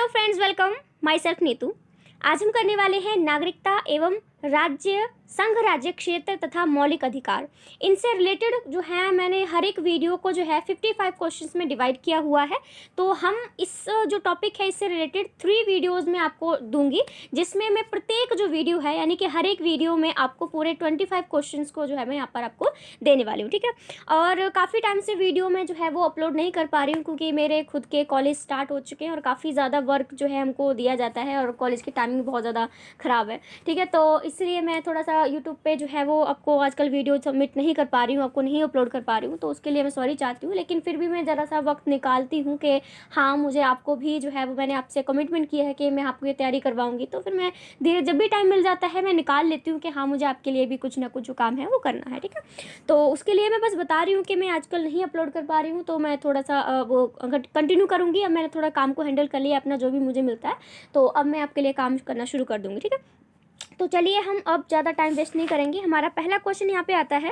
Friends, welcome. My self Neetu. आज हम करने वाले हैं नागरिकता एवं राज्य, संघ राज्य क्षेत्र तथा मौलिक अधिकार। इनसे रिलेटेड जो है मैंने हर एक वीडियो को जो है 55 क्वेश्चंस में डिवाइड किया हुआ है। तो हम इस जो टॉपिक है इससे रिलेटेड 3 वीडियोस में आपको दूंगी, जिसमें मैं प्रत्येक जो वीडियो है यानी कि हर एक वीडियो में आपको पूरे 25 क्वेश्चंस को जो है मैं यहाँ पर आपको देने वाली हूँ, ठीक है। और काफ़ी टाइम से वीडियो में जो है वो अपलोड नहीं कर पा रही हूँ, क्योंकि मेरे खुद के कॉलेज स्टार्ट हो चुके हैं और काफ़ी ज़्यादा वर्क जो है हमको दिया जाता है और कॉलेज की टाइमिंग बहुत ज़्यादा ख़राब है, ठीक है। तो इसलिए मैं थोड़ा सा यूट्यूब पे जो है वो आपको आजकल वीडियो सबमिट नहीं कर पा रही हूँ, आपको नहीं अपलोड कर पा रही हूँ, तो उसके लिए मैं सॉरी चाहती हूँ। लेकिन फिर भी मैं ज़रा सा वक्त निकालती हूँ कि हाँ, मुझे आपको भी जो है वो मैंने आपसे कमिटमेंट किया है कि मैं आपको ये तैयारी करवाऊँगी, तो फिर मैं धीरे जब भी टाइम मिल जाता है मैं निकाल लेती हूँ कि हाँ, मुझे आपके लिए भी कुछ ना कुछ जो काम है वो करना है, ठीक है। तो उसके लिए मैं बस बता रही हूँ कि मैं आजकल नहीं अपलोड कर पा रही हूँ, तो मैं थोड़ा सा वो कंटिन्यू करूँगी। अब मैंने थोड़ा काम को हैंडल कर लिया अपना, जो भी मुझे मिलता है, तो अब मैं आपके लिए काम करना शुरू कर दूँगी, ठीक है। तो चलिए हम अब ज़्यादा टाइम वेस्ट नहीं करेंगे। हमारा पहला क्वेश्चन यहाँ पे आता है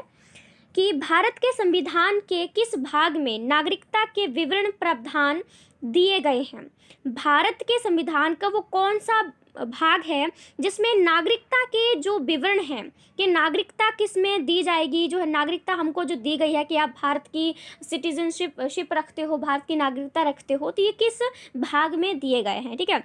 कि भारत के संविधान के किस भाग में नागरिकता के विवरण प्रावधान दिए गए हैं। भारत के संविधान का वो कौन सा भाग है जिसमें नागरिकता के जो विवरण हैं कि नागरिकता किस में दी जाएगी, जो है नागरिकता हमको जो दी गई है कि आप भारत की सिटीजनशिप रखते हो, भारत की नागरिकता रखते हो, तो ये किस भाग में दिए गए हैं, ठीक है।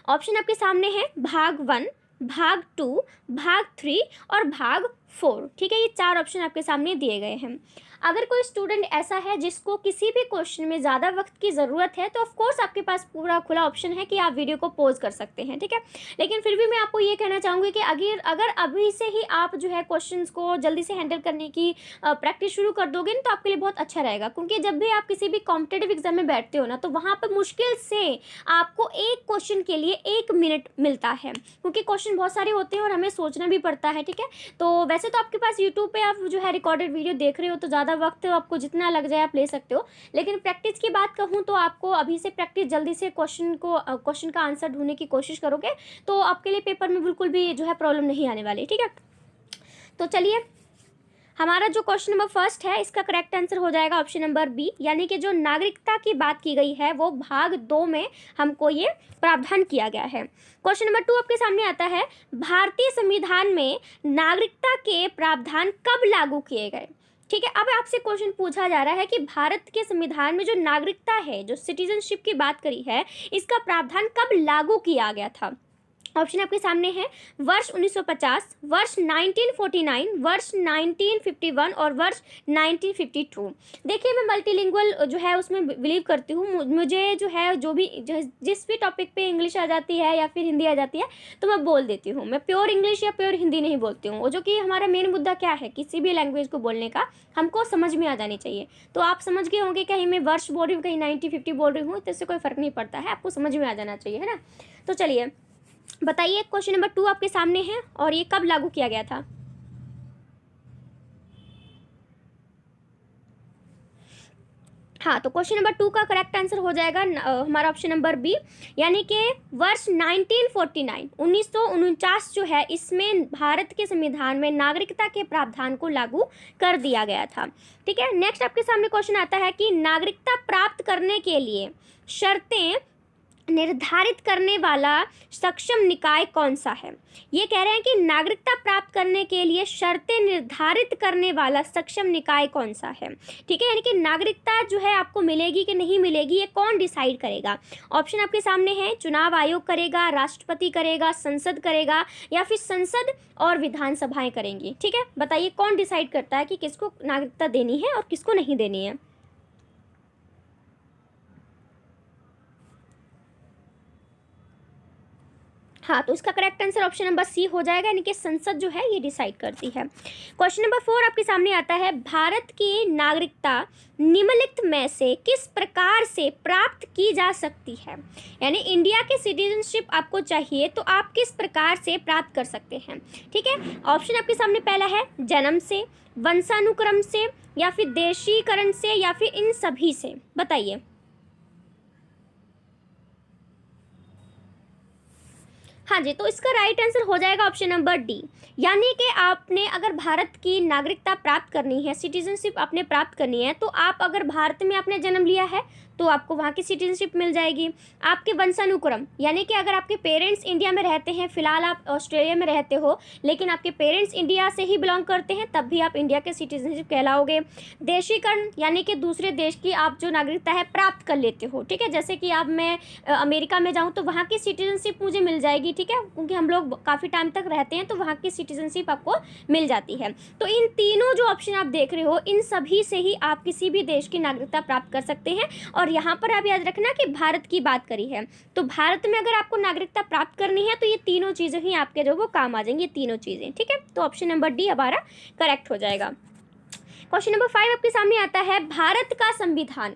ऑप्शन आपके सामने है भाग 1, भाग 2, भाग 3 और भाग 4, ठीक है। ये 4 ऑप्शन आपके सामने दिए गए हैं। अगर कोई स्टूडेंट ऐसा है जिसको किसी भी क्वेश्चन में ज़्यादा वक्त की ज़रूरत है, तो ऑफकोर्स आपके पास पूरा खुला ऑप्शन है कि आप वीडियो को पॉज कर सकते हैं, ठीक है। लेकिन फिर भी मैं आपको ये कहना चाहूँगी कि अगर अभी से ही आप जो है क्वेश्चंस को जल्दी से हैंडल करने की प्रैक्टिस शुरू कर दोगे ना, तो आपके लिए बहुत अच्छा रहेगा। क्योंकि जब भी आप किसी भी कॉम्पिटेटिव एग्जाम में बैठते हो ना, तो वहाँ पर मुश्किल से आपको एक क्वेश्चन के लिए 1 मिनट मिलता है, क्योंकि क्वेश्चन बहुत सारे होते हैं और हमें सोचना भी पड़ता है, ठीक है। तो वैसे तो आपके पास यूट्यूब पे आप जो है रिकॉर्डेड वीडियो देख रहे हो, तो ज़्यादा वक्त आपको जितना लग जाए आप ले सकते हो। लेकिन प्रैक्टिस की बात कहूँ तो आपको अभी से प्रैक्टिस, जल्दी से क्वेश्चन का आंसर ढूंढने की कोशिश करोगे तो आपके लिए पेपर में बिल्कुल भी जो है प्रॉब्लम नहीं आने वाली, ठीक है। तो चलिए, हमारा जो क्वेश्चन नंबर फर्स्ट है, इसका करेक्ट आंसर हो जाएगा ऑप्शन नंबर बी, यानी कि जो नागरिकता की बात की गई है वो भाग 2 में हमको ये प्रावधान किया गया है। क्वेश्चन नंबर 2 आपके सामने आता है, भारतीय संविधान में नागरिकता के प्रावधान कब लागू किए गए, ठीक है। अब आपसे क्वेश्चन पूछा जा रहा है कि भारत के संविधान में जो नागरिकता है, जो सिटीजनशिप की बात करी है, इसका प्रावधान कब लागू किया गया था। ऑप्शन आपके सामने है वर्ष 1950, वर्ष 1949, वर्ष 1951 और वर्ष 1952। देखिए, मैं मल्टीलिंगुअल जो है उसमें बिलीव करती हूँ। मुझे जो है जिस भी टॉपिक पे इंग्लिश आ जाती है या फिर हिंदी आ जाती है तो मैं बोल देती हूँ। मैं प्योर इंग्लिश या प्योर हिंदी नहीं बोलती हूँ। जो कि हमारा मेन मुद्दा क्या है, किसी भी लैंग्वेज को बोलने का हमको समझ में आ जानी चाहिए। तो आप समझ गए होंगे, कहीं मैं वर्ष बोल रही हूँ, कहीं 1950 बोल रही हूँ, तो इससे कोई फ़र्क नहीं पड़ता है, आपको समझ में आ जाना चाहिए, है ना। तो चलिए बताइए, क्वेश्चन नंबर 2 आपके सामने है और ये कब लागू किया गया था। हाँ, तो क्वेश्चन नंबर 2 का करेक्ट आंसर हो जाएगा हमारा ऑप्शन नंबर बी, यानी कि वर्ष 1949, 1949 जो है, इसमें भारत के संविधान में नागरिकता के प्रावधान को लागू कर दिया गया था, ठीक है। नेक्स्ट आपके सामने क्वेश्चन आता है कि नागरिकता प्राप्त करने के लिए शर्तें निर्धारित करने वाला सक्षम निकाय कौन सा है। ये कह रहे हैं कि नागरिकता प्राप्त करने के लिए शर्तें निर्धारित करने वाला सक्षम निकाय कौन सा है, ठीक है। यानी कि नागरिकता जो है आपको मिलेगी कि नहीं मिलेगी, ये कौन डिसाइड करेगा। ऑप्शन आपके सामने है, चुनाव आयोग करेगा, राष्ट्रपति करेगा, संसद करेगा, या फिर संसद और विधानसभाएं करेंगी, ठीक है। बताइए कौन डिसाइड करता है कि किसको नागरिकता देनी है और किसको नहीं देनी है। हाँ, तो इसका correct answer option number C हो जाएगा, यानी कि संसद जो है ये डिसाइड करती है। क्वेश्चन नंबर 4 आपके सामने आता है, भारत की नागरिकता निम्नलिखित में से किस प्रकार से प्राप्त की जा सकती है। यानी इंडिया की सिटीजनशिप आपको चाहिए तो आप किस प्रकार से प्राप्त कर सकते हैं, ठीक है। ऑप्शन आपके सामने पहला है जन्म से, वंशानुक्रम से, या फिर देशीकरण से, या फिर इन सभी से। बताइए। हाँ जी, तो इसका राइट आंसर हो जाएगा ऑप्शन नंबर डी, यानी कि आपने अगर भारत की नागरिकता प्राप्त करनी है, सिटीजनशिप आपने प्राप्त करनी है, तो आप अगर भारत में आपने जन्म लिया है तो आपको वहाँ की सिटीजनशिप मिल जाएगी। आपके वंशानुक्रम, यानी कि अगर आपके पेरेंट्स इंडिया में रहते हैं, फिलहाल आप ऑस्ट्रेलिया में रहते हो लेकिन आपके पेरेंट्स इंडिया से ही बिलोंग करते हैं, तब भी आप इंडिया के सिटीजनशिप कहलाओगे। देशीकरण, यानी कि दूसरे देश की आप जो नागरिकता है प्राप्त कर लेते हो, ठीक है। जैसे कि अब मैं अमेरिका में जाऊँ तो वहाँ की सिटीजनशिप मुझे मिल जाएगी, ठीक है, क्योंकि हम लोग काफ़ी टाइम तक रहते हैं तो वहाँ की सिटीजनशिप आपको मिल जाती है। तो इन तीनों जो ऑप्शन आप देख रहे हो, इन सभी से ही आप किसी भी देश की नागरिकता प्राप्त कर सकते हैं। और यहाँ पर आप याद रखना कि भारत की बात करी है, तो भारत में अगर आपको नागरिकता प्राप्त करनी है तो ये तीनों चीज़ें ही आपके जो वो काम आ जाएंगी, ये तीनों चीज़ें, ठीक है। तो ऑप्शन नंबर डी हमारा करेक्ट हो जाएगा। क्वेश्चन नंबर 5 आपके सामने आता है, भारत का संविधान।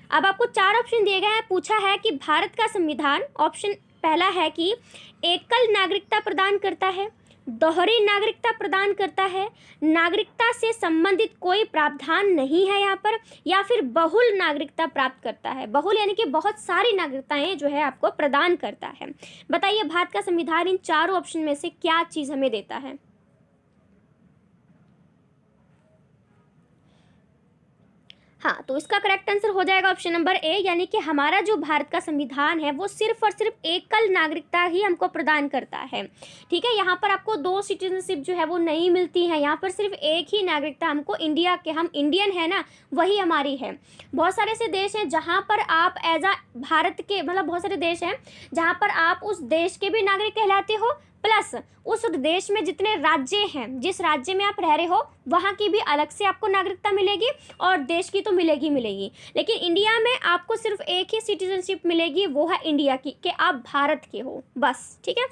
अब आपको 4 ऑप्शन दिए गए हैं, पूछा है कि भारत का संविधान, ऑप्शन पहला है कि एकल नागरिकता प्रदान करता है, दोहरी नागरिकता प्रदान करता है, नागरिकता से संबंधित कोई प्रावधान नहीं है यहाँ पर, या फिर बहुल नागरिकता प्राप्त करता है। बहुल यानी कि बहुत सारी नागरिकताएं जो है आपको प्रदान करता है। बताइए भारत का संविधान इन चारों ऑप्शन में से क्या चीज़ हमें देता है। हाँ, तो इसका करेक्ट आंसर हो जाएगा ऑप्शन नंबर ए, यानी कि हमारा जो भारत का संविधान है वो सिर्फ और सिर्फ एकल नागरिकता ही हमको प्रदान करता है, ठीक है। यहाँ पर आपको 2 सिटीजनशिप जो है वो नहीं मिलती है, यहाँ पर सिर्फ एक ही नागरिकता हमको, इंडिया के, हम इंडियन है ना, वही हमारी है। बहुत सारे ऐसे देश हैं जहाँ पर आप एज आ भारत के, मतलब बहुत सारे देश हैं जहाँ पर आप उस देश के भी नागरिक कहलाते हो, प्लस उस देश में जितने राज्य हैं, जिस राज्य में आप रह रहे हो वहाँ की भी अलग से आपको नागरिकता मिलेगी और देश की तो मिलेगी मिलेगी। लेकिन इंडिया में आपको सिर्फ एक ही सिटीजनशिप मिलेगी, वो है इंडिया की, कि आप भारत के हो, बस, ठीक है।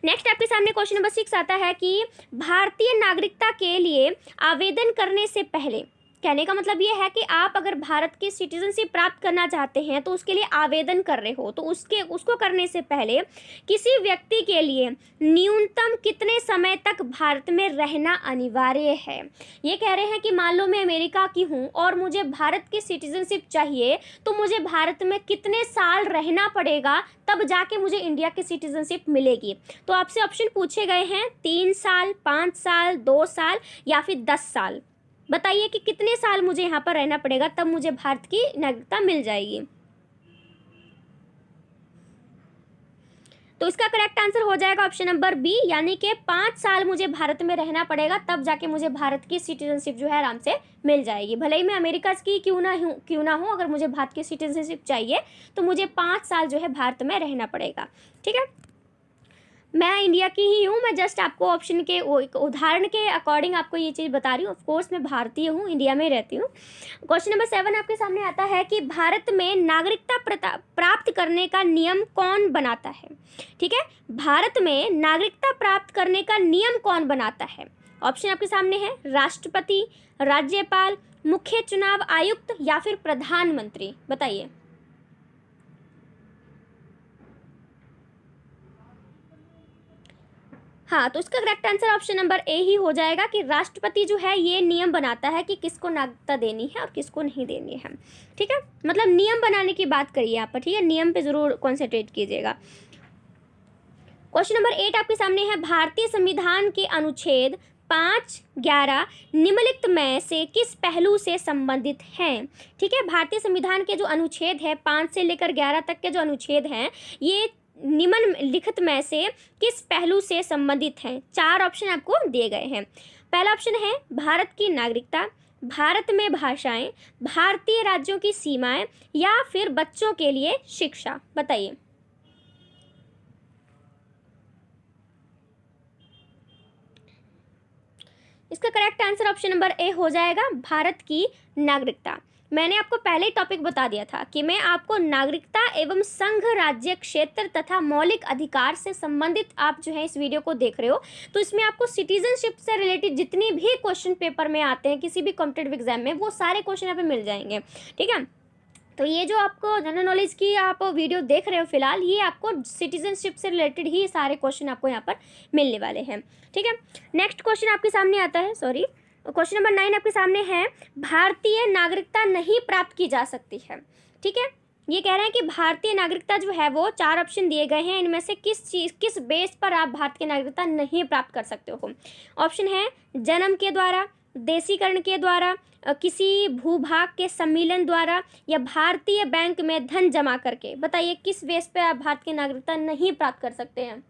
नेक्स्ट आपके सामने क्वेश्चन नंबर 6 आता है कि भारतीय नागरिकता के लिए आवेदन करने से पहले, कहने का मतलब ये है कि आप अगर भारत की सिटीजनशिप प्राप्त करना चाहते हैं तो उसके लिए आवेदन कर रहे हो, तो उसको करने से पहले किसी व्यक्ति के लिए न्यूनतम कितने समय तक भारत में रहना अनिवार्य है। ये कह रहे हैं कि मान लो मैं अमेरिका की हूँ और मुझे भारत की सिटीजनशिप चाहिए, तो मुझे भारत में कितने साल रहना पड़ेगा तब जाके मुझे इंडिया की सिटीजनशिप मिलेगी। तो आपसे ऑप्शन पूछे गए हैं 3 साल, 5 साल, 2 साल या फिर 10 साल। बताइए कि कितने साल मुझे यहाँ पर रहना पड़ेगा तब मुझे भारत की नागरिकता मिल जाएगी। तो इसका करेक्ट आंसर हो जाएगा ऑप्शन नंबर बी, यानी कि 5 साल मुझे भारत में रहना पड़ेगा तब जाके मुझे भारत की सिटीजनशिप जो है आराम से मिल जाएगी। भले ही मैं अमेरिका की क्यों ना हूँ, अगर मुझे भारत की सिटीजनशिप चाहिए तो मुझे 5 साल जो है भारत में रहना पड़ेगा, ठीक है। मैं इंडिया की ही हूँ, मैं जस्ट आपको ऑप्शन के उदाहरण के अकॉर्डिंग आपको ये चीज़ बता रही हूँ। ऑफ कोर्स मैं भारतीय हूँ, इंडिया में रहती हूँ। क्वेश्चन नंबर 7 आपके सामने आता है कि भारत में नागरिकता प्राप्त करने का नियम कौन बनाता है, ठीक है। भारत में नागरिकता प्राप्त करने का नियम कौन बनाता है। ऑप्शन आपके सामने है, राष्ट्रपति, राज्यपाल, मुख्य चुनाव आयुक्त या फिर प्रधानमंत्री। बताइए। हाँ, तो इसका correct answer option number A ही हो जाएगा कि राष्ट्रपति जो है ये नियम बनाता है कि किसको नागरिकता देनी है और किसको नहीं देनी है, ठीक है। मतलब नियम बनाने की बात करिए यहाँ पर, ठीक है, नियम पे जरूर कॉन्सेंट्रेट कीजिएगा। क्वेश्चन नंबर 8 आपके सामने है, भारतीय संविधान के अनुच्छेद 5, 11 निम्नलिखित में से किस पहलू से संबंधित हैं, ठीक है। भारतीय संविधान के जो अनुच्छेद है 5 से लेकर 11 तक के जो अनुच्छेद हैं, ये निम्नलिखित में से किस पहलू से संबंधित हैं। 4 ऑप्शन आपको दिए गए हैं। पहला ऑप्शन है भारत की नागरिकता, भारत में भाषाएं, भारतीय राज्यों की सीमाएं या फिर बच्चों के लिए शिक्षा। बताइए। इसका करेक्ट आंसर ऑप्शन नंबर ए हो जाएगा, भारत की नागरिकता। मैंने आपको पहले ही टॉपिक बता दिया था कि मैं आपको नागरिकता एवं संघ राज्य क्षेत्र तथा मौलिक अधिकार से संबंधित, आप जो है इस वीडियो को देख रहे हो तो इसमें आपको सिटीजनशिप से रिलेटेड जितनी भी क्वेश्चन पेपर में आते हैं किसी भी कॉम्पिटिटिव एग्जाम में, वो सारे क्वेश्चन यहाँ पे मिल जाएंगे, ठीक है। तो ये जो आपको जनरल नॉलेज की आप वीडियो देख रहे हो फिलहाल, ये आपको सिटीजनशिप से रिलेटेड ही सारे क्वेश्चन आपको यहाँ पर मिलने वाले हैं, ठीक है। नेक्स्ट क्वेश्चन आपके सामने आता है, सॉरी, क्वेश्चन नंबर 9 आपके सामने है, भारतीय नागरिकता नहीं प्राप्त की जा सकती है, ठीक है। ये कह रहे हैं कि भारतीय नागरिकता जो है वो 4 ऑप्शन दिए गए हैं, इनमें से किस बेस पर आप भारत की नागरिकता नहीं प्राप्त कर सकते हो। ऑप्शन है जन्म के द्वारा, देशीकरण के द्वारा, किसी भूभाग के सम्मिलन द्वारा, या भारतीय बैंक में धन जमा करके। बताइए किस बेस पे आप भारत की नागरिकता नहीं प्राप्त कर सकते हैं।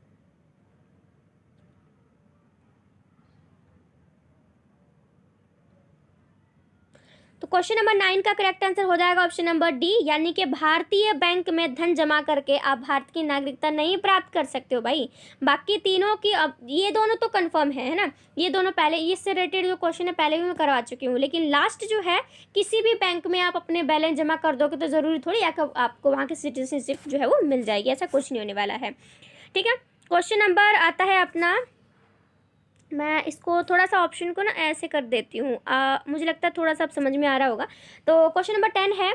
तो क्वेश्चन नंबर 9 का करेक्ट आंसर हो जाएगा ऑप्शन नंबर डी, यानी कि भारतीय बैंक में धन जमा करके आप भारत की नागरिकता नहीं प्राप्त कर सकते हो भाई। बाकी तीनों की, अब ये दोनों तो कंफर्म है ना, ये दोनों पहले इससे रिलेटेड जो क्वेश्चन है पहले भी मैं करवा चुकी हूँ, लेकिन लास्ट जो है किसी भी बैंक में आप अपने बैलेंस जमा कर दोगे तो ज़रूरी थोड़ी आपको वहाँ की सिटीजनशिप जो है वो मिल जाएगी, ऐसा कुछ नहीं होने वाला है। ठीक है, क्वेश्चन नंबर आता है अपना, मैं इसको थोड़ा सा ऑप्शन को ना ऐसे कर देती हूँ, मुझे लगता है थोड़ा सा अब समझ में आ रहा होगा। तो क्वेश्चन नंबर 10 है,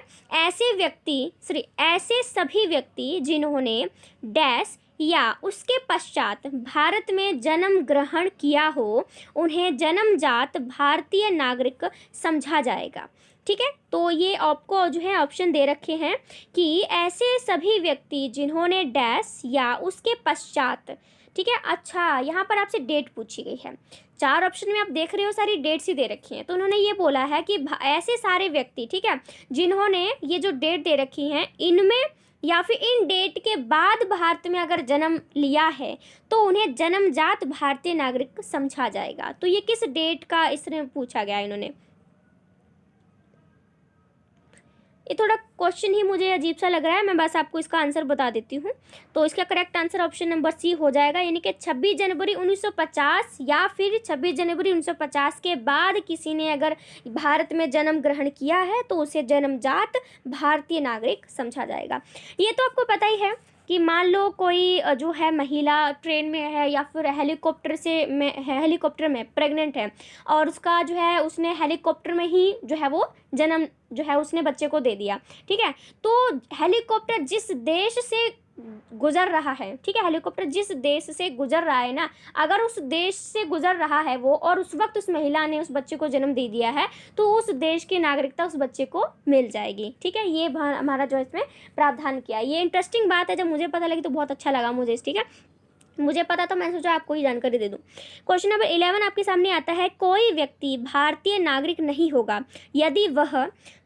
ऐसे सभी व्यक्ति जिन्होंने डैश या उसके पश्चात भारत में जन्म ग्रहण किया हो उन्हें जन्मजात भारतीय नागरिक समझा जाएगा। ठीक है, तो ये आपको जो है ऑप्शन दे रखे हैं कि ऐसे सभी व्यक्ति जिन्होंने डैश या उसके पश्चात। ठीक है, अच्छा यहाँ पर आपसे डेट पूछी गई है, 4 ऑप्शन में आप देख रहे हो सारी डेट्स ही दे रखी हैं, तो उन्होंने ये बोला है कि ऐसे सारे व्यक्ति, ठीक है, जिन्होंने ये जो डेट दे रखी हैं इनमें या फिर इन डेट के बाद भारत में अगर जन्म लिया है तो उन्हें जन्मजात भारतीय नागरिक समझा जाएगा। तो ये किस डेट का इसमें पूछा गया इन्होंने, ये थोड़ा क्वेश्चन ही मुझे अजीब सा लग रहा है, मैं बस आपको इसका आंसर बता देती हूँ। तो इसका correct answer option number C हो जाएगा, यानी कि 26 जनवरी 1950 या फिर 26 जनवरी 1950 के बाद किसी ने अगर भारत में जन्म ग्रहण किया है तो उसे जन्मजात भारतीय नागरिक समझा जाएगा। ये तो आपको पता ही है कि मान लो कोई जो है महिला ट्रेन में है या फिर हेलीकॉप्टर में प्रेग्नेंट है और उसका जो है उसने हेलीकॉप्टर में ही जो है वो जन्म जो है उसने बच्चे को दे दिया। ठीक है, तो हेलीकॉप्टर जिस देश से गुजर रहा है, ठीक है, हेलीकॉप्टर जिस देश से गुजर रहा है ना, अगर उस देश से गुजर रहा है वो और उस वक्त उस महिला ने उस बच्चे को जन्म दे दिया है तो उस देश की नागरिकता उस बच्चे को मिल जाएगी। ठीक है, ये हमारा जो इसमें प्रावधान किया है। ये इंटरेस्टिंग बात है, जब मुझे पता लगी तो बहुत अच्छा लगा मुझे इस। ठीक है, मुझे पता तो मैं सोचा आपको ही जानकारी दे दूं। क्वेश्चन नंबर 11 आपके सामने आता है, कोई व्यक्ति भारतीय नागरिक नहीं होगा यदि वह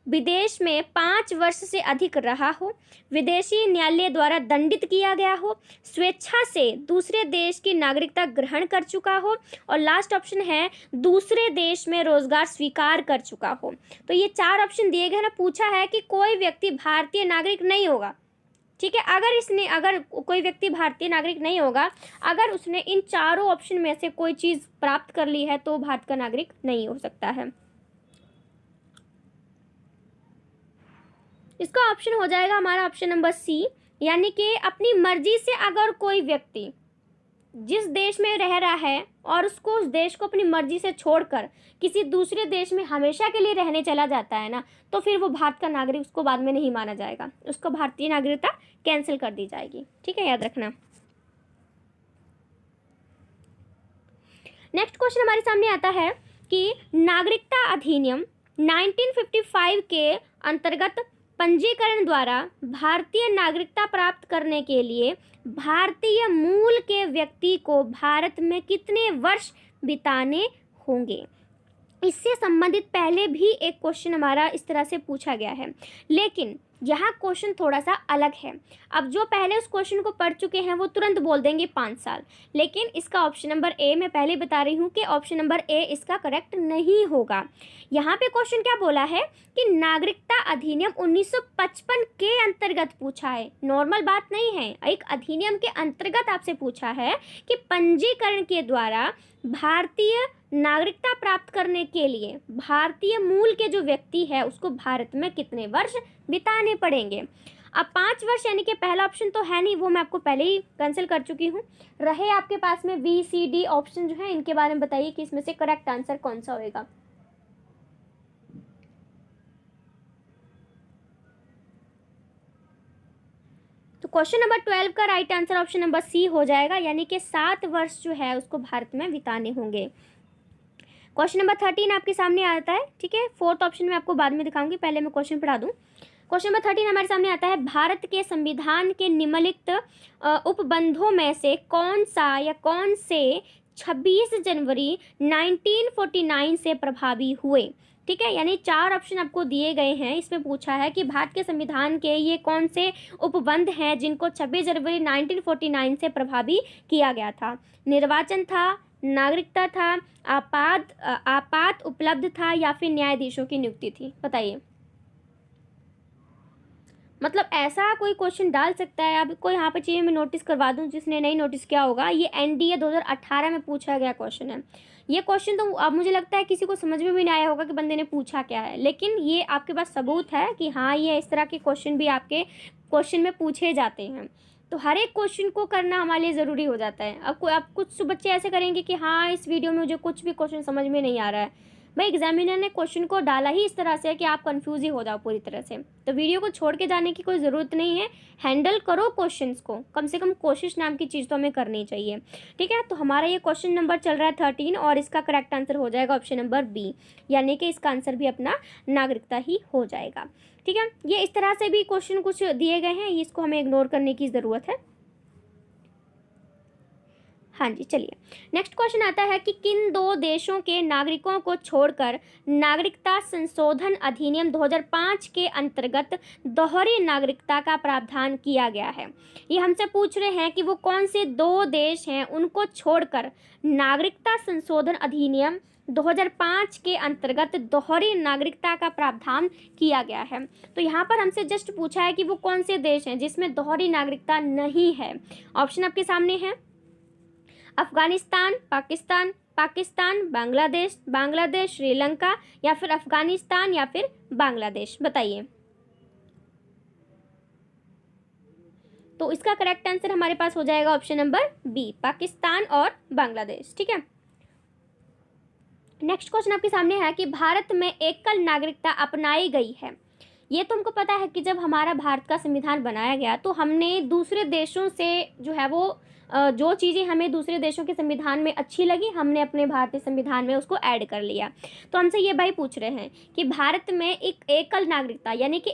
विदेश में 5 वर्ष से अधिक रहा हो, विदेशी न्यायालय द्वारा दंडित किया गया हो, स्वेच्छा से दूसरे देश की नागरिकता ग्रहण कर चुका हो, और लास्ट ऑप्शन है दूसरे देश में रोजगार स्वीकार कर चुका हो। तो ये 4 ऑप्शन दिए गए ना, पूछा है कि कोई व्यक्ति भारतीय नागरिक नहीं होगा। ठीक है, अगर कोई व्यक्ति भारतीय नागरिक नहीं होगा, अगर उसने इन चारों ऑप्शन में से कोई चीज़ प्राप्त कर ली है तो भारत का नागरिक नहीं हो सकता है। इसका ऑप्शन हो जाएगा हमारा ऑप्शन नंबर सी, यानी कि अपनी मर्जी से अगर कोई व्यक्ति जिस देश में रह रहा है और उसको उस देश को अपनी मर्जी से छोड़कर किसी दूसरे देश में हमेशा के लिए रहने चला जाता है ना, तो फिर वो भारत का नागरिक उसको बाद में नहीं माना जाएगा, उसको भारतीय नागरिकता कैंसिल कर दी जाएगी। ठीक है, याद रखना। नेक्स्ट क्वेश्चन हमारे सामने आता है कि नागरिकता अधिनियम 1955 के अंतर्गत पंजीकरण द्वारा भारतीय नागरिकता प्राप्त करने के लिए भारतीय मूल के व्यक्ति को भारत में कितने वर्ष बिताने होंगे। इससे संबंधित पहले भी एक क्वेश्चन हमारा इस तरह से पूछा गया है, लेकिन यहाँ क्वेश्चन थोड़ा सा अलग है। अब जो पहले उस क्वेश्चन को पढ़ चुके हैं वो तुरंत बोल देंगे 5 साल, लेकिन इसका ऑप्शन नंबर ए, मैं पहले बता रही हूँ कि ऑप्शन नंबर ए इसका करेक्ट नहीं होगा। यहाँ पे क्वेश्चन क्या बोला है कि नागरिकता अधिनियम 1955 के अंतर्गत पूछा है, नॉर्मल बात नहीं है, एक अधिनियम के अंतर्गत आपसे पूछा है कि पंजीकरण के द्वारा भारतीय नागरिकता प्राप्त करने के लिए भारतीय मूल के जो व्यक्ति है उसको भारत में कितने वर्ष बिताने पड़ेंगे। अब 5 वर्ष यानी कि पहला ऑप्शन तो है नहीं, वो मैं आपको पहले ही कैंसिल कर चुकी हूँ। रहे आपके पास में बी सी डी ऑप्शन जो है, इनके बारे में बताइए कि इसमें से करेक्ट आंसर कौन सा होएगा। तो क्वेश्चन नंबर 12 का right answer option number C हो जाएगा, यानी कि 7 वर्ष जो है उसको भारत में बिताने होंगे। क्वेश्चन नंबर 13 आपके सामने आता है। ठीक है, 4th ऑप्शन में आपको बाद में दिखाऊंगी, पहले मैं क्वेश्चन पढ़ा दूं। क्वेश्चन नंबर 13 हमारे सामने आता है, भारत के संविधान के निम्नलिखित उपबंधों में से कौन सा या कौन से 26 जनवरी 1949 से प्रभावी हुए। ठीक है, यानी 4 ऑप्शन आपको दिए गए हैं। इसमें पूछा है कि भारत के संविधान के ये कौन से उपबंध हैं जिनको 26 जनवरी 1949 से प्रभावी किया गया था। निर्वाचन था, नागरिकता था, आपात उपलब्ध था या फिर न्यायाधीशों की नियुक्ति थी। बताइए, मतलब ऐसा कोई क्वेश्चन डाल सकता है। अब कोई यहाँ पे चाहिए मैं नोटिस करवा दूँ, जिसने नहीं नोटिस किया होगा, ये एनडीए 2018 में पूछा गया क्वेश्चन है। ये क्वेश्चन तो अब मुझे लगता है किसी को समझ में भी नहीं आया होगा कि बंदे ने पूछा क्या है, लेकिन ये आपके पास सबूत है कि हाँ, ये इस तरह के क्वेश्चन भी आपके क्वेश्चन में पूछे जाते हैं। तो हर एक क्वेश्चन को करना हमारे लिए ज़रूरी हो जाता है। अब कुछ बच्चे ऐसे करेंगे कि हाँ, इस वीडियो में मुझे कुछ भी क्वेश्चन समझ में नहीं आ रहा है। भाई, एग्जामिनर ने क्वेश्चन को डाला ही इस तरह से कि आप कंफ्यूज ही हो जाओ पूरी तरह से। तो वीडियो को छोड़ के जाने की कोई ज़रूरत नहीं है। हैंडल करो क्वेश्चंस को, कम से कम कोशिश नाम की चीज़ तो हमें करनी चाहिए। ठीक है, तो हमारा ये क्वेश्चन नंबर चल रहा है 13 और इसका करेक्ट आंसर हो जाएगा ऑप्शन नंबर बी, यानी कि इसका आंसर भी अपना नागरिकता ही हो जाएगा। ठीक है, ये इस तरह से भी क्वेश्चन कुछ दिए गए हैं, इसको हमें इग्नोर करने की ज़रूरत है। हाँ जी, चलिए नेक्स्ट क्वेश्चन आता है कि किन 2 देशों के नागरिकों को छोड़कर नागरिकता संशोधन अधिनियम 2005 के अंतर्गत दोहरी नागरिकता का प्रावधान किया गया है। ये हमसे पूछ रहे हैं कि वो कौन से 2 देश हैं, उनको छोड़कर नागरिकता संशोधन अधिनियम 2005 के अंतर्गत दोहरी नागरिकता का प्रावधान किया गया है। तो यहाँ पर हमसे जस्ट पूछा है कि वो कौन से देश हैं जिसमें दोहरी नागरिकता नहीं है। ऑप्शन आपके सामने है, अफगानिस्तान, पाकिस्तान, बांग्लादेश, श्रीलंका या फिर अफगानिस्तान या फिर बांग्लादेश। बताइए, तो इसका करेक्ट आंसर हमारे पास हो जाएगा ऑप्शन नंबर बी, पाकिस्तान और बांग्लादेश। ठीक है, नेक्स्ट क्वेश्चन आपके सामने है कि भारत में एकल नागरिकता अपनाई गई है। ये तो हमको पता है कि जब हमारा भारत का संविधान बनाया गया तो हमने दूसरे देशों से जो है वो जो चीज़ें हमें दूसरे देशों के संविधान में अच्छी लगी, हमने अपने भारतीय संविधान में उसको ऐड कर लिया। तो हमसे ये भाई पूछ रहे हैं कि भारत में एक एकल नागरिकता यानी कि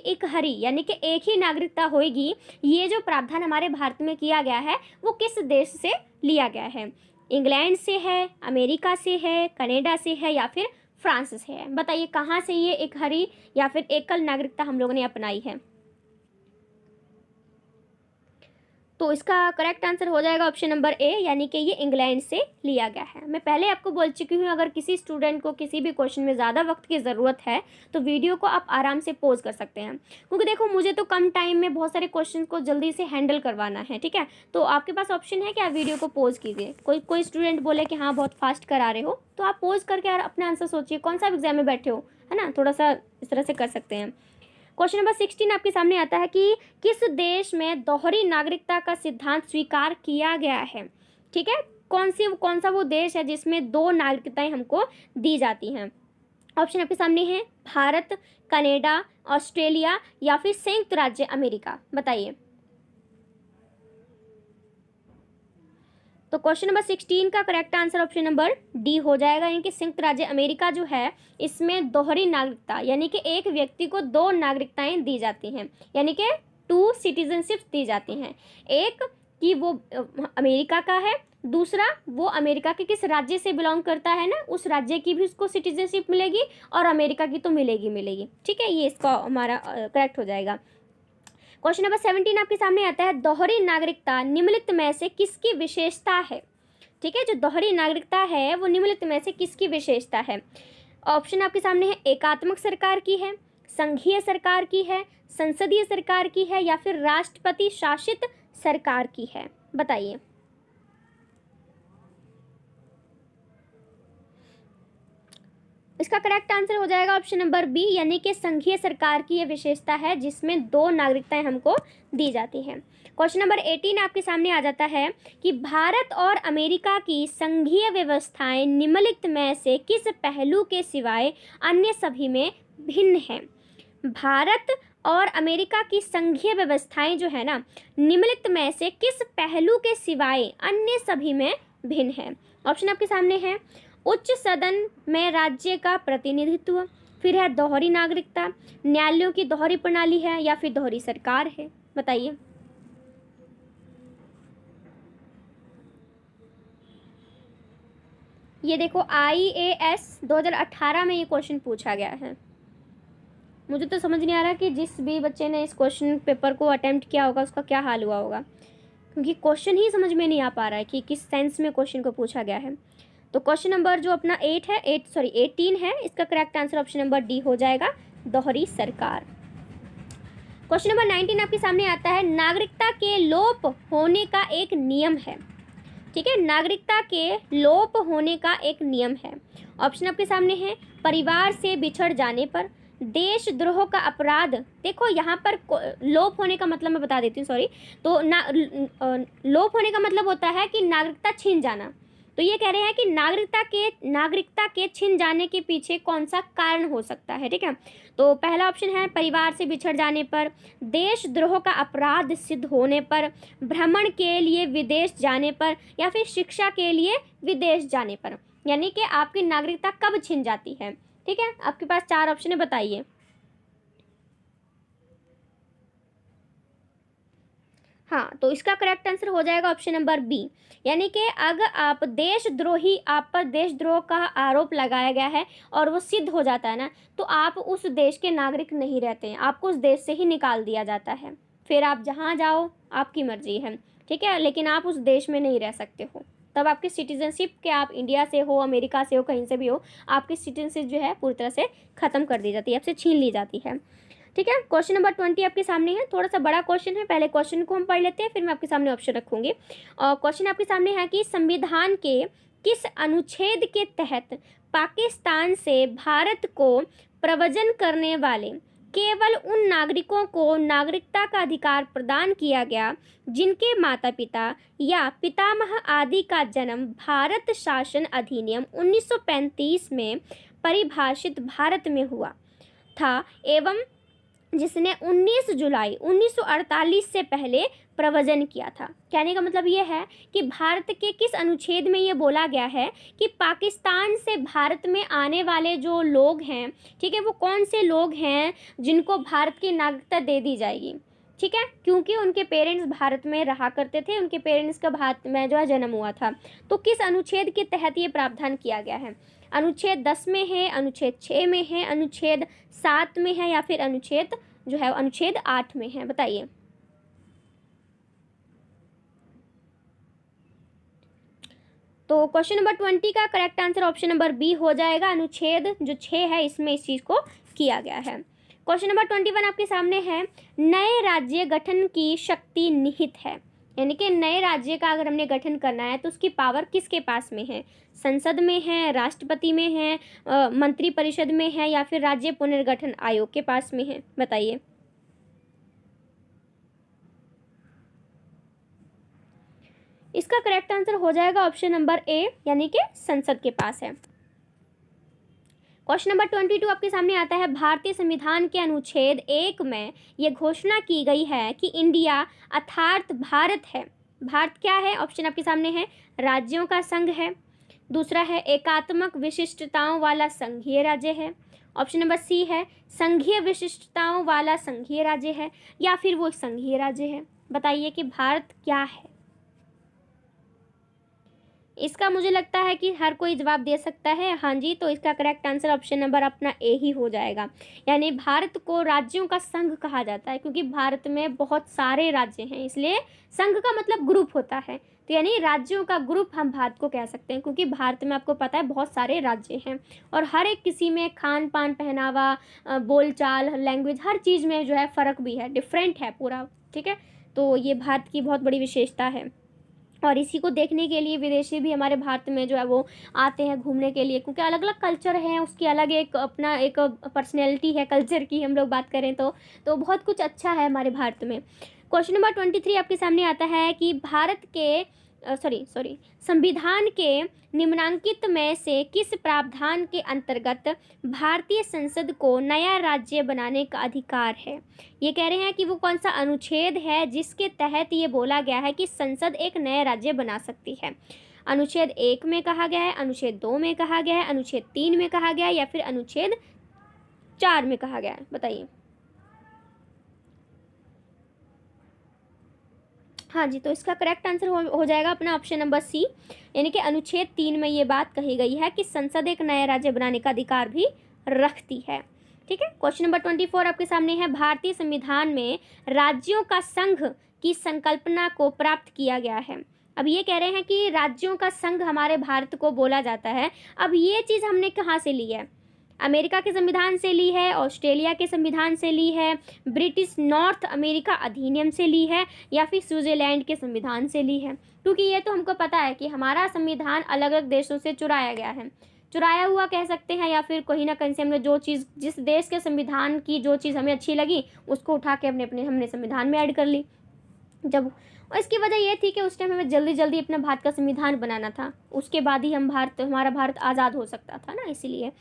यानी कि एक ही नागरिकता होगी, ये जो प्रावधान हमारे भारत में किया गया है वो किस देश से लिया गया है। इंग्लैंड से है, अमेरिका से है, कनाडा से है या फिर फ्रांस से है। बताइए, कहाँ से ये एक या फिर एकल नागरिकता हम लोगों ने अपनाई है। तो इसका करेक्ट आंसर हो जाएगा ऑप्शन नंबर ए, यानी कि ये इंग्लैंड से लिया गया है। मैं पहले आपको बोल चुकी हूँ, अगर किसी स्टूडेंट को किसी भी क्वेश्चन में ज़्यादा वक्त की ज़रूरत है तो वीडियो को आप आराम से पॉज कर सकते हैं, क्योंकि देखो मुझे तो कम टाइम में बहुत सारे क्वेश्चन को जल्दी से हैंडल करवाना है। ठीक है, तो आपके पास ऑप्शन है कि आप वीडियो को पॉज कीजिए। कोई स्टूडेंट बोले कि हाँ बहुत फास्ट करा रहे हो, तो आप पॉज करके अपना आंसर सोचिए, कौन सा एग्जाम में बैठे हो, है ना, थोड़ा सा इस तरह से कर सकते हैं। क्वेश्चन नंबर 16 आपके सामने आता है कि किस देश में दोहरी नागरिकता का सिद्धांत स्वीकार किया गया है। ठीक है, कौन सा वो देश है जिसमें 2 नागरिकताएं हमको दी जाती हैं। ऑप्शन आपके सामने है, भारत, कनाडा, ऑस्ट्रेलिया या फिर संयुक्त राज्य अमेरिका। बताइए, तो क्वेश्चन नंबर 16 का correct answer option number D हो जाएगा, यानी कि संयुक्त राज्य अमेरिका जो है इसमें दोहरी नागरिकता यानी कि एक व्यक्ति को 2 नागरिकताएं दी जाती हैं, यानी कि 2 सिटीजनशिप दी जाती हैं। एक कि वो अमेरिका का है, दूसरा वो अमेरिका के किस राज्य से बिलोंग करता है ना, उस राज्य की भी उसको सिटीजनशिप मिलेगी और अमेरिका की तो मिलेगी। ठीक है, ये इसका हमारा करेक्ट हो जाएगा। क्वेश्चन नंबर 17 आपके सामने आता है, दोहरी नागरिकता निम्नलिखित में से किसकी विशेषता है। ठीक है, जो दोहरी नागरिकता है वो निम्नलिखित में से किसकी विशेषता है। ऑप्शन आपके सामने है, एकात्मक सरकार की है, संघीय सरकार की है, संसदीय सरकार की है या फिर राष्ट्रपति शासित सरकार की है। बताइए, इसका करेक्ट आंसर हो जाएगा ऑप्शन नंबर बी, यानी कि संघीय सरकार की ये विशेषता है जिसमें 2 नागरिकताएं हमको दी जाती हैं। क्वेश्चन नंबर 18 आपके सामने आ जाता है कि भारत और अमेरिका की संघीय व्यवस्थाएं निम्नलिखित में से किस पहलू के सिवाय अन्य सभी में भिन्न हैं। भारत और अमेरिका की संघीय व्यवस्थाएं जो है ना, निम्नलिखित में से किस पहलू के सिवाय अन्य सभी में भिन्न है। ऑप्शन आपके सामने है, उच्च सदन में राज्य का प्रतिनिधित्व, फिर है दोहरी नागरिकता, न्यायालयों की दोहरी प्रणाली है, या फिर दोहरी सरकार है? बताइए। ये देखो IAS 2018 में ये क्वेश्चन पूछा गया है। मुझे तो समझ नहीं आ रहा कि जिस भी बच्चे ने इस क्वेश्चन पेपर को अटेम्प्ट किया होगा उसका क्या हाल हुआ होगा, क्योंकि क्वेश्चन ही समझ में नहीं आ पा रहा है कि किस सेंस में क्वेश्चन को पूछा गया है। तो क्वेश्चन नंबर जो अपना 18 है, इसका correct answer option number D हो जाएगा, दोहरी सरकार। क्वेश्चन नंबर 19 आपके सामने आता है, नागरिकता के लोप होने का एक नियम है। ठीक है, नागरिकता के लोप होने का एक नियम है। ऑप्शन आपके सामने है, परिवार से बिछड़ जाने पर, देशद्रोह का अपराध। देखो यहाँ पर लोप होने का मतलब मैं बता देती हूँ, सॉरी। तो लोप होने का मतलब होता है कि नागरिकता छीन जाना। तो ये कह रहे हैं कि नागरिकता के छिन जाने के पीछे कौन सा कारण हो सकता है। ठीक है, तो पहला ऑप्शन है परिवार से बिछड़ जाने पर, देशद्रोह का अपराध सिद्ध होने पर, भ्रमण के लिए विदेश जाने पर, या फिर शिक्षा के लिए विदेश जाने पर। यानी कि आपकी नागरिकता कब छिन जाती है। ठीक है, आपके पास 4 ऑप्शन है, बताइए। हाँ, तो इसका करेक्ट आंसर हो जाएगा ऑप्शन नंबर बी। यानी कि अगर आप पर देशद्रोह का आरोप लगाया गया है और वो सिद्ध हो जाता है ना, तो आप उस देश के नागरिक नहीं रहते हैं, आपको उस देश से ही निकाल दिया जाता है। फिर आप जहाँ जाओ आपकी मर्जी है। ठीक है, लेकिन आप उस देश में नहीं रह सकते हो। तब आपकी सिटीजनशिप के, आप इंडिया से हो, अमेरिका से हो, कहीं से भी हो, आपकी सिटीजनशिप जो है पूरी तरह से ख़त्म कर दी जाती है, आपसे छीन ली जाती है। ठीक है, क्वेश्चन नंबर 20 आपके सामने है। थोड़ा सा बड़ा क्वेश्चन है, पहले क्वेश्चन को हम पढ़ लेते हैं, फिर मैं आपके सामने ऑप्शन रखूंगी। और क्वेश्चन आपके सामने है कि संविधान के किस अनुच्छेद के तहत पाकिस्तान से भारत को प्रव्रजन करने वाले केवल उन नागरिकों को नागरिकता का अधिकार प्रदान किया गया जिनके माता पिता या पितामह आदि का जन्म भारत शासन अधिनियम 1935 में परिभाषित भारत में हुआ था, एवं जिसने 19 जुलाई 1948 से पहले प्रव्रजन किया था। कहने का मतलब ये है कि भारत के किस अनुच्छेद में ये बोला गया है कि पाकिस्तान से भारत में आने वाले जो लोग हैं, ठीक है, वो कौन से लोग हैं जिनको भारत की नागरिकता दे दी जाएगी। ठीक है, क्योंकि उनके पेरेंट्स भारत में रहा करते थे, उनके पेरेंट्स का भारत में जो है जन्म हुआ था। तो किस अनुच्छेद के तहत ये प्रावधान किया गया है? अनुच्छेद 10 में है, अनुच्छेद 6 में है, अनुच्छेद 7 में है, या फिर अनुच्छेद 8 में है? बताइए। तो क्वेश्चन नंबर 20 का correct answer option number B हो जाएगा, अनुच्छेद जो 6 है इसमें इस चीज़ को किया गया है। क्वेश्चन नंबर 21 आपके सामने है, नए राज्य गठन की शक्ति निहित है। यानी कि नए राज्य का अगर हमने गठन करना है तो उसकी पावर किसके पास में है? संसद में है, राष्ट्रपति में है, मंत्री परिषद में है, या फिर राज्य पुनर्गठन आयोग के पास में है? बताइए। इसका करेक्ट आंसर हो जाएगा ऑप्शन नंबर ए, यानी कि संसद के पास है। क्वेश्चन नंबर 22 आपके सामने आता है, भारतीय संविधान के अनुच्छेद 1 में यह घोषणा की गई है कि इंडिया अर्थात भारत है। भारत क्या है? ऑप्शन आपके सामने है, राज्यों का संघ है, दूसरा है एकात्मक विशिष्टताओं वाला संघीय राज्य है, ऑप्शन नंबर सी है संघीय विशिष्टताओं वाला संघीय राज्य है, या फिर वो संघीय राज्य है। बताइए कि भारत क्या है? इसका मुझे लगता है कि हर कोई जवाब दे सकता है, हाँ जी। तो इसका करेक्ट आंसर ऑप्शन नंबर अपना ए ही हो जाएगा। यानी भारत को राज्यों का संघ कहा जाता है क्योंकि भारत में बहुत सारे राज्य हैं, इसलिए संघ का मतलब ग्रुप होता है। तो यानी राज्यों का ग्रुप हम भारत को कह सकते हैं, क्योंकि भारत में आपको पता है बहुत सारे राज्य हैं और हर एक किसी में खान पान, पहनावा, बोलचाल, लैंग्वेज, हर चीज़ में जो है फ़र्क भी है, डिफरेंट है पूरा। ठीक है, तो ये भारत की बहुत बड़ी विशेषता है और इसी को देखने के लिए विदेशी भी हमारे भारत में जो है वो आते हैं घूमने के लिए, क्योंकि अलग अलग कल्चर है, उसकी अलग एक अपना एक पर्सनैलिटी है कल्चर की। हम लोग बात करें तो बहुत कुछ अच्छा है हमारे भारत में। क्वेश्चन नंबर 23 आपके सामने आता है कि भारत के संविधान के निम्नांकित में से किस प्रावधान के अंतर्गत भारतीय संसद को नया राज्य बनाने का अधिकार है? ये कह रहे हैं कि वो कौन सा अनुच्छेद है जिसके तहत ये बोला गया है कि संसद एक नया राज्य बना सकती है। अनुच्छेद 1 में कहा गया है, अनुच्छेद 2 में कहा गया है, अनुच्छेद 3 में कहा गया है, या फिर अनुच्छेद 4 में कहा गया है, बताइए। हाँ जी, तो इसका करेक्ट आंसर हो जाएगा अपना ऑप्शन नंबर सी, यानी कि अनुच्छेद 3 में ये बात कही गई है कि संसद एक नया राज्य बनाने का अधिकार भी रखती है। ठीक है, क्वेश्चन नंबर 24 आपके सामने है। भारतीय संविधान में राज्यों का संघ की संकल्पना को प्राप्त किया गया है। अब ये कह रहे हैं कि राज्यों का संघ हमारे भारत को बोला जाता है। अब ये चीज़ हमने कहाँ से ली है? अमेरिका के संविधान से ली है, ऑस्ट्रेलिया के संविधान से ली है, ब्रिटिश नॉर्थ अमेरिका अधिनियम से ली है, या फिर स्विट्जरलैंड के संविधान से ली है? क्योंकि ये तो हमको पता है कि हमारा संविधान अलग अलग देशों से चुराया गया है, चुराया हुआ कह सकते हैं, या फिर कहीं ना कहीं से हमने जो चीज़, जिस देश के संविधान की जो चीज़ हमें अच्छी लगी उसको उठा के हमने संविधान में ऐड कर ली। जब, और इसकी वजह यह थी कि उस टाइम हमें जल्दी जल्दी अपना भारत का संविधान बनाना था, उसके बाद ही हमारा भारत आज़ाद हो सकता था ना, इसीलिए।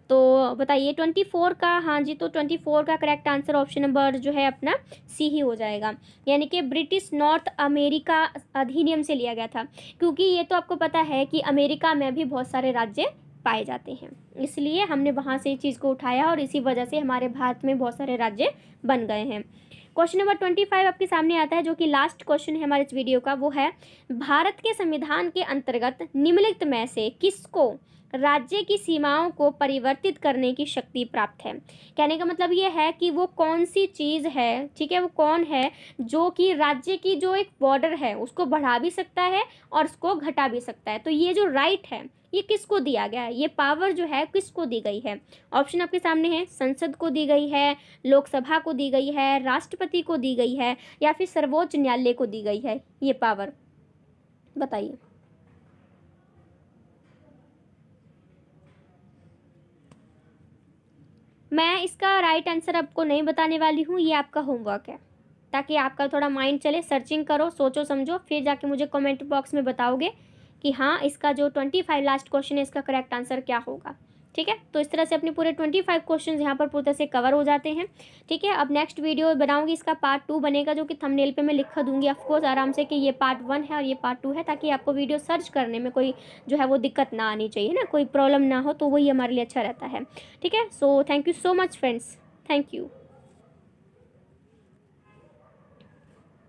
तो बताइए 24 का, हाँ जी, तो 24 का करेक्ट आंसर ऑप्शन नंबर जो है अपना सी ही हो जाएगा, यानी कि ब्रिटिश नॉर्थ अमेरिका अधिनियम से लिया गया था। क्योंकि ये तो आपको पता है कि अमेरिका में भी बहुत सारे राज्य पाए जाते हैं, इसलिए हमने वहाँ से इस चीज़ को उठाया और इसी वजह से हमारे भारत में बहुत सारे राज्य बन गए हैं। क्वेश्चन नंबर 25 आपके सामने आता है, जो कि लास्ट क्वेश्चन है हमारे इस वीडियो का। वो है, भारत के संविधान के अंतर्गत निम्नलिखित में से किसको राज्य की सीमाओं को परिवर्तित करने की शक्ति प्राप्त है? कहने का मतलब ये है कि वो कौन सी चीज़ है, ठीक है, वो कौन है जो कि राज्य की जो एक बॉर्डर है उसको बढ़ा भी सकता है और उसको घटा भी सकता है। तो ये जो राइट है ये किसको दिया गया है, ये पावर जो है किसको दी गई है? ऑप्शन आपके सामने है, संसद को दी गई है, लोकसभा को दी गई है, राष्ट्रपति को दी गई है, या फिर सर्वोच्च न्यायालय को दी गई है ये पावर? बताइए। मैं इसका राइट आंसर आपको नहीं बताने वाली हूँ, ये आपका होमवर्क है, ताकि आपका थोड़ा माइंड चले, सर्चिंग करो, सोचो समझो, फिर जाके मुझे कमेंट बॉक्स में बताओगे कि हाँ इसका जो 25 लास्ट क्वेश्चन है इसका करेक्ट आंसर क्या होगा। ठीक है, तो इस तरह से अपने पूरे 25 क्वेश्चन यहाँ पर पूरी तरह से कवर हो जाते हैं। ठीक है, अब नेक्स्ट वीडियो बनाऊंगी, इसका पार्ट 2 बनेगा, जो कि थंबनेल पे मैं लिखा दूंगी ऑफकोर्स आराम से कि ये पार्ट 1 है और ये पार्ट 2 है, ताकि आपको वीडियो सर्च करने में कोई जो है वो दिक्कत ना आनी चाहिए ना, कोई प्रॉब्लम ना हो, तो वही हमारे लिए अच्छा रहता है। ठीक है, so thank you so much friends, thank you.